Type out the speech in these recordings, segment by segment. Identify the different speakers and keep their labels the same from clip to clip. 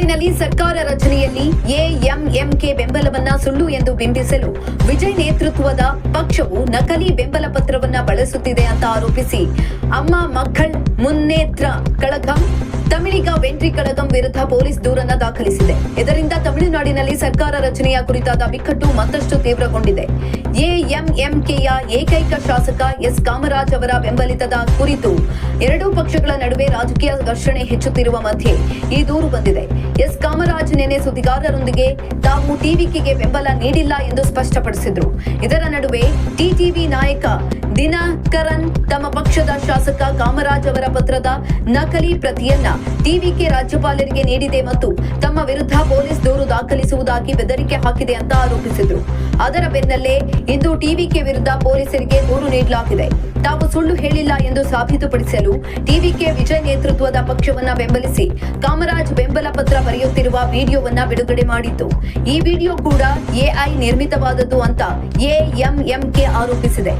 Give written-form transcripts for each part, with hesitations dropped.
Speaker 1: ತಮಿಳುನಾಡಿನಲ್ಲಿ ಸರ್ಕಾರ ರಚನೆಯಲ್ಲಿ ಎಎಂಎಂಕೆ ಬೆಂಬಲವನ್ನ ಸುಳ್ಳು ಎಂದು ಬಿಂಬಿಸಲು ವಿಜಯ್ ನೇತೃತ್ವದ ಪಕ್ಷವು ನಕಲಿ ಬೆಂಬಲ ಪತ್ರವನ್ನ ಬಳಸುತ್ತಿದೆ ಅಂತ ಆರೋಪಿಸಿ ಅಮ್ಮ ಮಕ್ಕಳ್ ಮುನ್ನೇತ್ರ ಕಳಗಂ ತಮಿಳಿಗ ವೆಂಟ್ರಿ ಕಳಗಂ ವಿರುದ್ಧ ಪೊಲೀಸ್ ದೂರನ್ನ ದಾಖಲಿಸಿದೆ. ಇದರಿಂದ ತಮಿಳುನಾಡಿನಲ್ಲಿ ಸರ್ಕಾರ ರಚನೆಯ ಕುರಿತಾದ ಬಿಕ್ಕಟ್ಟು ಮತ್ತಷ್ಟು ತೀವ್ರಗೊಂಡಿದೆ. ಎಎಂಎಂಕೆಯ ಏಕೈಕ ಶಾಸಕ ಎಸ್ ಕಾಮರಾಜ್ ಅವರ ಬೆಂಬಲಿತದ ಕುರಿತು ಎರಡೂ ಪಕ್ಷಗಳ ನಡುವೆ ರಾಜಕೀಯ ಘರ್ಷಣೆ ಹೆಚ್ಚುತ್ತಿರುವ ಮಧ್ಯೆ ಈ ದೂರು ಬಂದಿದೆ. ಎಸ್ ಕಾಮರಾಜ್ ನಿನ್ನೆ ಸುದ್ದಿಗಾರರೊಂದಿಗೆ ತಾವು ಟಿವಿಕೆಗೆ ಬೆಂಬಲ ನೀಡಿಲ್ಲ ಎಂದು ಸ್ಪಷ್ಟಪಡಿಸಿದ್ರು. ಇದರ ನಡುವೆ ಟಿಟಿವಿ ನಾಯಕ ದಿನಕರನ್ ತಮ್ಮ ಪಕ್ಷದ ಶಾಸಕ ಕಾಮರಾಜ್ ಅವರ ಪತ್ರದ ನಕಲಿ ಪ್ರತಿಯನ್ನ ಟಿವಿಕೆ ರಾಜ್ಯಪಾಲರಿಗೆ ನೀಡಿದೆ ಮತ್ತು ತಮ್ಮ ವಿರುದ್ಧ ಪೊಲೀಸ್ ದೂರು ದಾಖಲಿಸುವುದಾಗಿ ಬೆದರಿಕೆ ಹಾಕಿದೆ ಅಂತ ಆರೋಪಿಸಿದ್ರು. ಅದರ ಬೆನ್ನಲ್ಲೇ ಇಂದು ಟಿವಿಕೆ ವಿರುದ್ಧ ಪೊಲೀಸರಿಗೆ ದೂರು ನೀಡಲಾಗಿದೆ. ತಾವು ಸುಳ್ಳು ಹೇಳಿಲ್ಲ ಎಂದು ಸಾಬೀತುಪಡಿಸಲು ಟಿವಿಕೆ ವಿಜಯ್ ನೇತೃತ್ವದ ಪಕ್ಷವನ್ನ ಬೆಂಬಲಿಸಿ ಕಾಮರಾಜ್ ಬೆಂಬಲ ಪತ್ರ ಬರೆಯುತ್ತಿರುವ ವಿಡಿಯೋವನ್ನ ಬಿಡುಗಡೆ ಮಾಡಿತ್ತು. ಈ ವಿಡಿಯೋ ಕೂಡ ಎಐ ನಿರ್ಮಿತವಾದದ್ದು ಅಂತ ಎಎಂಎಂಕೆ ಆರೋಪಿಸಿದೆ.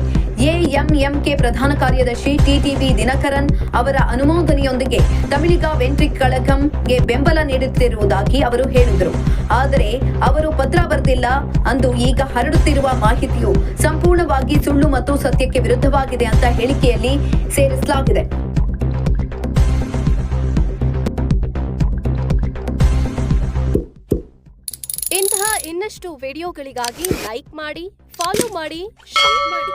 Speaker 1: ಎಎಂಎಂಕೆ ಪ್ರಧಾನ ಕಾರ್ಯದರ್ಶಿ ಟಿಟಿವಿ ದಿನಕರನ್ ಅವರ ಅನುಮೋದನೆಯೊಂದಿಗೆ ತಮಿಳಿಗ ವೆಂಟ್ರಿ ಕಳಗಂಗೆ ಬೆಂಬಲ ನೀಡುತ್ತಿರುವುದಾಗಿ ಅವರು ಹೇಳಿದರು. ಆದರೆ ಅವರು ಪತ್ರ ಬರೆದಿಲ್ಲ ಅಂದು ಈಗ ಹರಡುತ್ತಿರುವ ಮಾಹಿತಿಯು ಸಂಪೂರ್ಣವಾಗಿ ಸುಳ್ಳು ಮತ್ತು ಸತ್ಯಕ್ಕೆ ವಿರುದ್ಧವಾಗಿದೆ ಅಂತ ಹೇಳಿಕೆಯಲ್ಲಿ ಸೇರಿಸಲಾಗಿದೆ.
Speaker 2: ಇಂತಹ ಇನ್ನಷ್ಟು ವಿಡಿಯೋಗಳಿಗಾಗಿ ಲೈಕ್ ಮಾಡಿ, ಫಾಲೋ ಮಾಡಿ, ಶೇರ್ ಮಾಡಿ.